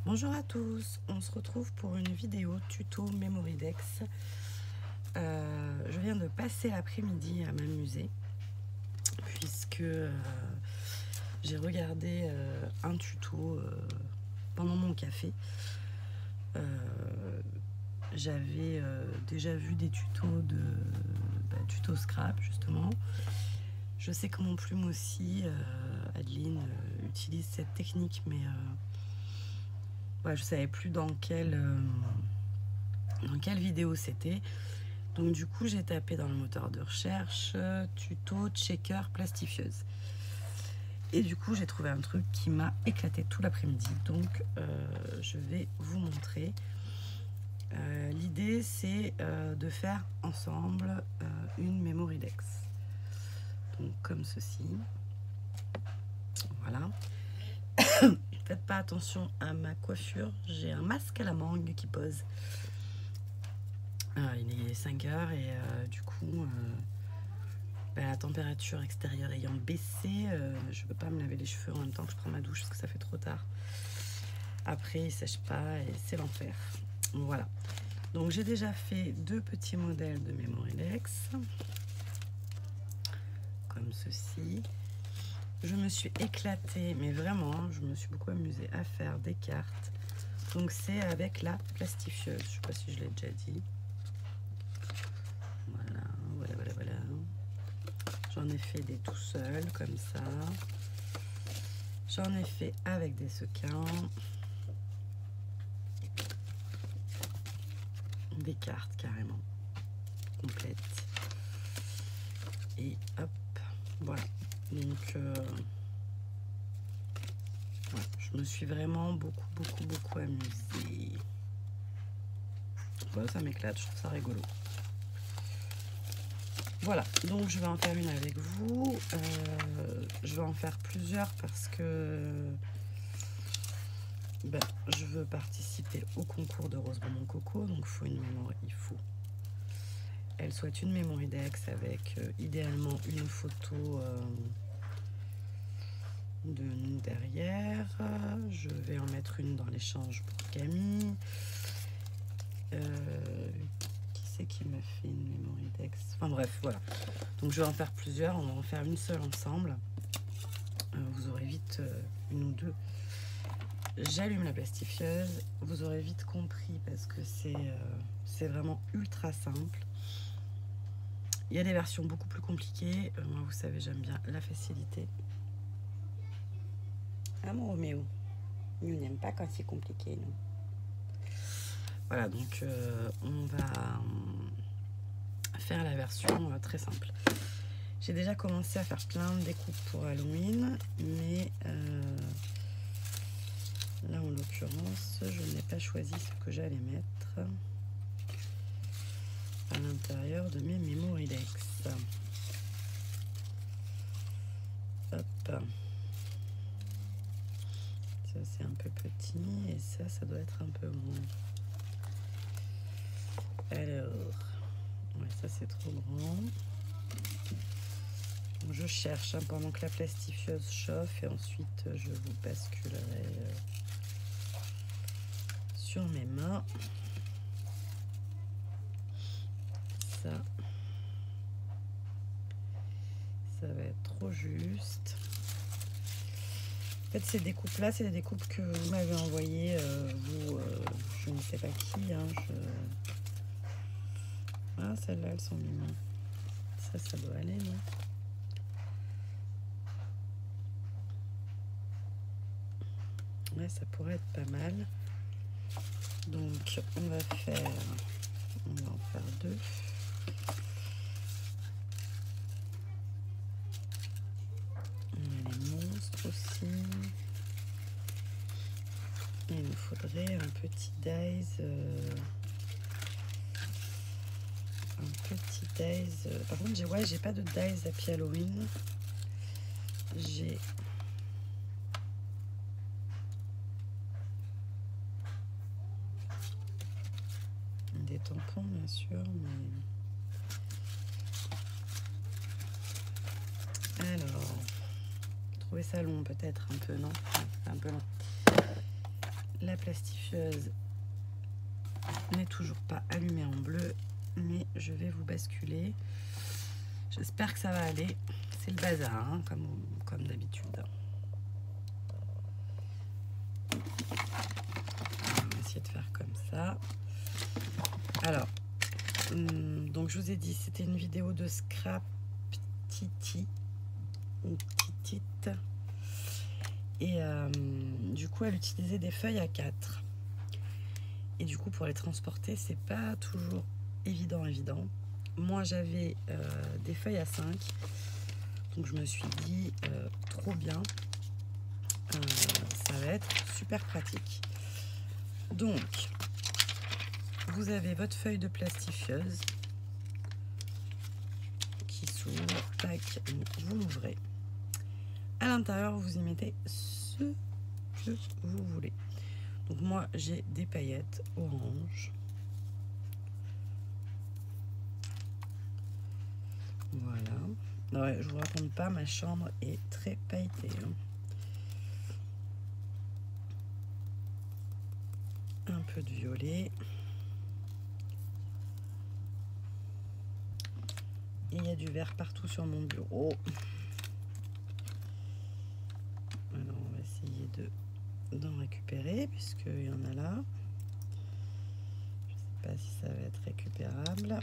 Bonjour à tous, on se retrouve pour une vidéo tuto Memorydex. Je viens de passer l'après-midi à m'amuser puisque j'ai regardé un tuto pendant mon café. J'avais déjà vu des tutos tuto scrap justement. Je sais que mon plume aussi, Adeline, utilise cette technique, mais ouais, je savais plus dans quelle vidéo c'était. Donc du coup j'ai tapé dans le moteur de recherche tuto checker plastifieuse. Et du coup j'ai trouvé un truc qui m'a éclaté tout l'après-midi. Donc je vais vous montrer. L'idée c'est de faire ensemble une Memorydex. Donc comme ceci. Voilà. Faites pas attention à ma coiffure, j'ai un masque à la mangue qui pose. Il est 5 heures et du coup la température extérieure ayant baissé, je peux pas me laver les cheveux en même temps que je prends ma douche parce que ça fait trop tard. Après il sèche pas et c'est l'enfer. Voilà, donc j'ai déjà fait deux petits modèles de Memorydex comme ceci. Je me suis éclatée, mais vraiment, je me suis beaucoup amusée à faire des cartes. Donc c'est avec la plastifieuse, je sais pas si je l'ai déjà dit. Voilà. J'en ai fait des tout seuls, comme ça. J'en ai fait avec des sequins. Des cartes carrément complètes. Et hop, voilà. Donc, ouais, je me suis vraiment beaucoup amusée. Ouais, ça m'éclate, je trouve ça rigolo. Voilà, donc je vais en faire une avec vous. Je vais en faire plusieurs parce que je veux participer au concours de Rose Beaumont Coco. Donc il faut elle soit une Memorydex avec idéalement une photo de nous derrière. Je vais en mettre une dans l'échange pour Camille. Qui c'est qui m'a fait une Memorydex? Enfin bref, voilà. Donc je vais en faire plusieurs, on va en faire une seule ensemble. Vous aurez vite une ou deux. J'allume la plastifieuse, vous aurez vite compris parce que c'est vraiment ultra simple. Il y a des versions beaucoup plus compliquées. Moi, vous savez, j'aime bien la facilité. Ah mon Roméo, nous n'aime pas quand c'est compliqué, nous. Voilà, donc on va faire la version très simple. J'ai déjà commencé à faire plein de découpes pour Halloween, mais là en l'occurrence, je n'ai pas choisi ce que j'allais mettre à l'intérieur de mes Memorydex. Hop. Ça c'est un peu petit et ça doit être un peu moins. Alors, ouais, ça c'est trop grand. Donc, je cherche pendant que la plastifieuse chauffe et ensuite je vous basculerai sur mes mains. Ça va être trop juste. En fait, ces découpes là, c'est des découpes que vous m'avez envoyées, je ne sais pas qui. Hein, Ah, celles-là, elles sont mignonnes. Ça doit aller, non? Ouais, ça pourrait être pas mal. Donc, on va en faire deux. On a les monstres aussi. Et il nous faudrait un petit dies. Par contre, j'ai pas de dies Happy Halloween. J'ai des tampons, bien sûr, mais alors, trouver ça long peut-être un peu, non? Un peu long. La plastifieuse n'est toujours pas allumée en bleu, mais je vais vous basculer. J'espère que ça va aller. C'est le bazar, hein, comme d'habitude. On va essayer de faire comme ça. Alors, donc je vous ai dit, c'était une vidéo de Scrap Titi ou Titite. Et du coup, elle utilisait des feuilles à 4. Et du coup, pour les transporter, c'est pas toujours évident. Moi, j'avais des feuilles à 5. Donc, je me suis dit, trop bien. Ça va être super pratique. Donc, vous avez votre feuille de plastifieuse qui s'ouvre. Tac, vous l'ouvrez. À l'intérieur, vous y mettez ce que vous voulez. Donc moi, j'ai des paillettes orange. Voilà. Ouais, je vous raconte pas, ma chambre est très pailletée. Hein. Un peu de violet. Et il y a du vert partout sur mon bureau. Alors, on va essayer d'en récupérer, puisqu'il y en a là. Je ne sais pas si ça va être récupérable.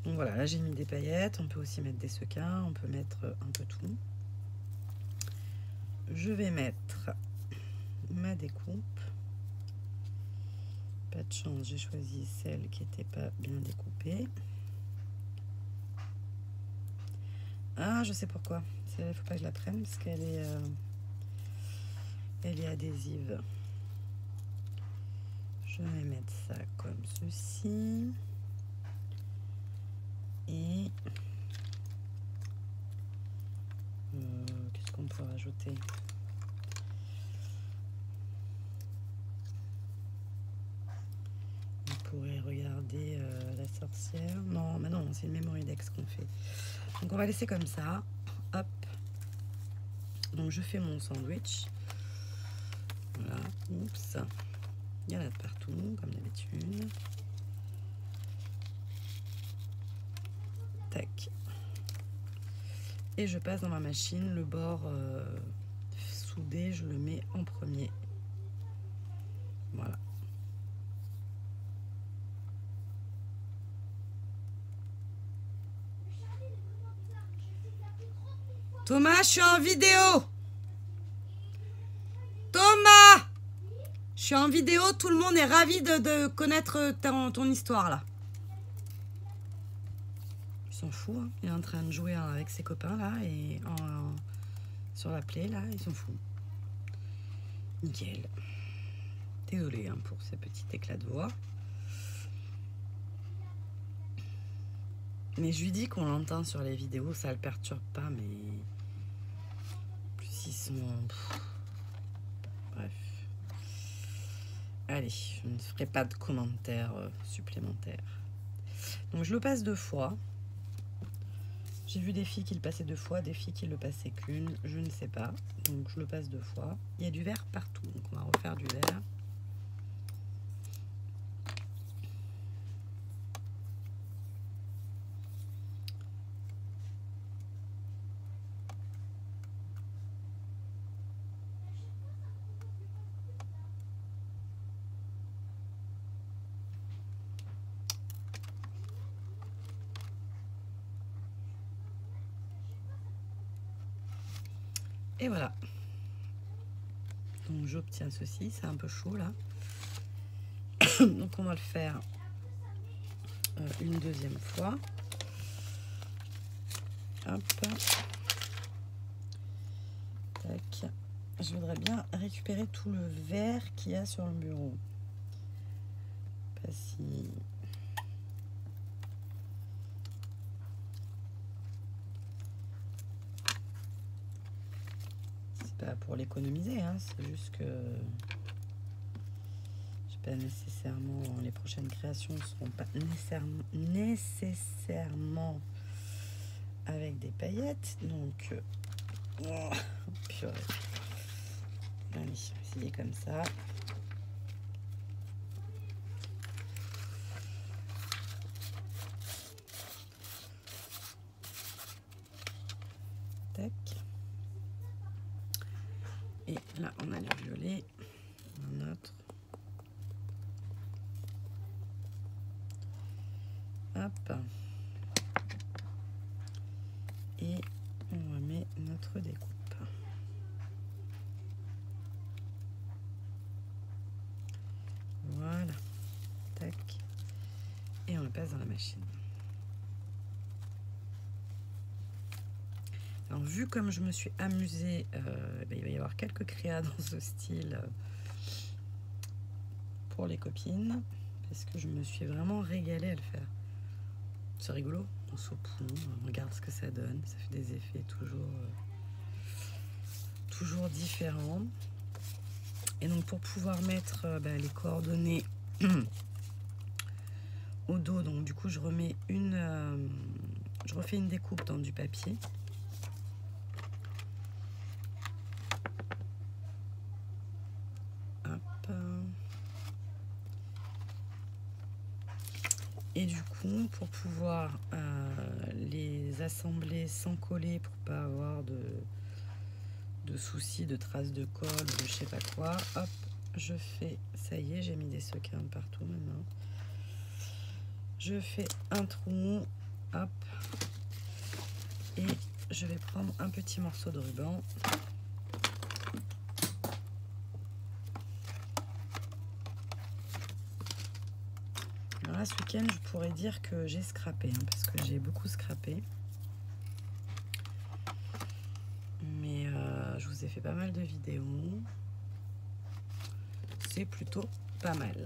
Donc voilà, là j'ai mis des paillettes. On peut aussi mettre des sequins, on peut mettre un peu tout. Je vais mettre ma découpe. Pas de chance, j'ai choisi celle qui n'était pas bien découpée. Ah, je sais pourquoi. Il ne faut pas que je la prenne parce qu'elle est, elle est adhésive. Je vais mettre ça comme ceci. Et qu'est-ce qu'on peut rajouter? On pourrait regarder la sorcière. Non, mais non, c'est une Mémoridex qu'on fait. Donc on va laisser comme ça. Hop. Donc je fais mon sandwich. Voilà. Oups. Il y en a de partout, comme d'habitude. Tac. Et je passe dans ma machine. Le bord soudé, je le mets en premier. Voilà. Thomas, je suis en vidéo. Thomas, je suis en vidéo. Tout le monde est ravi de connaître ton histoire là. Il s'en fout. Hein. Il est en train de jouer avec ses copains là et sur la play là. Il s'en fout. Nickel. Désolée hein, pour ces petits éclats de voix. Mais je lui dis qu'on l'entend sur les vidéos, ça le perturbe pas, mais plus ils sont... Bref. Allez, je ne ferai pas de commentaires supplémentaires. Donc je le passe 2 fois. J'ai vu des filles qui le passaient 2 fois, des filles qui le passaient qu'une, je ne sais pas. Donc je le passe 2 fois. Il y a du vert partout, donc on va refaire du vert. Et voilà. Donc j'obtiens ceci, c'est un peu chaud là. Donc on va le faire une deuxième fois. Hop. Tac. Je voudrais bien récupérer tout le verre qu'il y a sur le bureau. Pas si... Pas pour l'économiser, hein, c'est juste que pas nécessairement les prochaines créations ne seront pas nécessairement avec des paillettes. Donc, oh, purée. Allez, essayez comme ça. Tac. Et là, on a le violet. Un autre. Hop. Et on remet notre découpe. Voilà. Tac. Et on le passe dans la machine. Alors, vu comme je me suis amusée, il va y avoir quelques créas dans ce style pour les copines, parce que je me suis vraiment régalée à le faire. C'est rigolo, on saupon, on regarde ce que ça donne, ça fait des effets toujours différents. Et donc pour pouvoir mettre les coordonnées au dos, donc du coup je refais une découpe dans du papier. Et du coup, pour pouvoir les assembler sans coller, pour pas avoir de soucis, de traces de colle ou de je sais pas quoi, hop, je fais, ça y est, j'ai mis des sequins partout maintenant. Je fais un trou, hop, et je vais prendre un petit morceau de ruban. Alors là, ce week-end, je pourrais dire que j'ai scrappé, parce que j'ai beaucoup scrappé. Mais je vous ai fait pas mal de vidéos. C'est plutôt pas mal.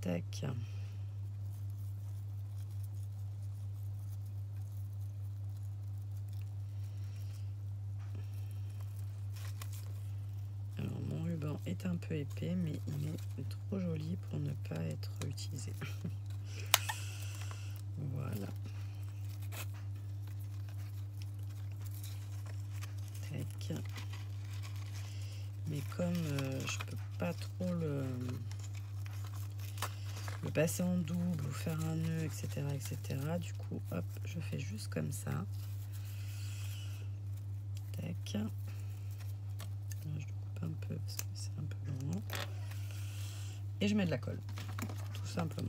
Tac. Alors mon ruban est un peu épais, mais il est trop joli pour ne pas être utilisé. Voilà. Tac. Mais comme je peux pas trop le passer en double ou faire un nœud, etc., du coup, hop, je fais juste comme ça. Tac. Là, je le coupe un peu parce que c'est un peu long. Et je mets de la colle, tout simplement.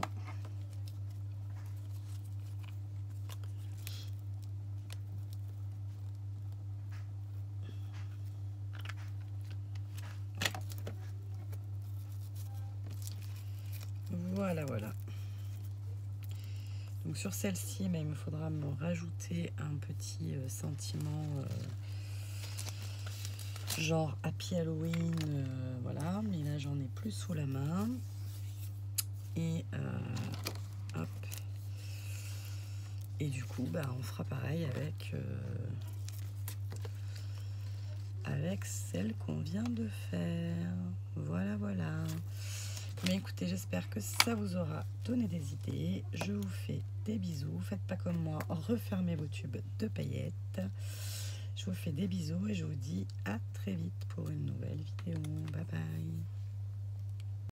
Voilà, voilà. Donc sur celle-ci, il me faudra me rajouter un petit sentiment genre Happy Halloween, voilà. Mais là, j'en ai plus sous la main. Et hop. Et du coup, on fera pareil avec celle qu'on vient de faire. Voilà, voilà. Mais écoutez, j'espère que ça vous aura donné des idées. Je vous fais des bisous. Faites pas comme moi, refermez vos tubes de paillettes. Je vous fais des bisous et je vous dis à très vite pour une nouvelle vidéo. Bye bye.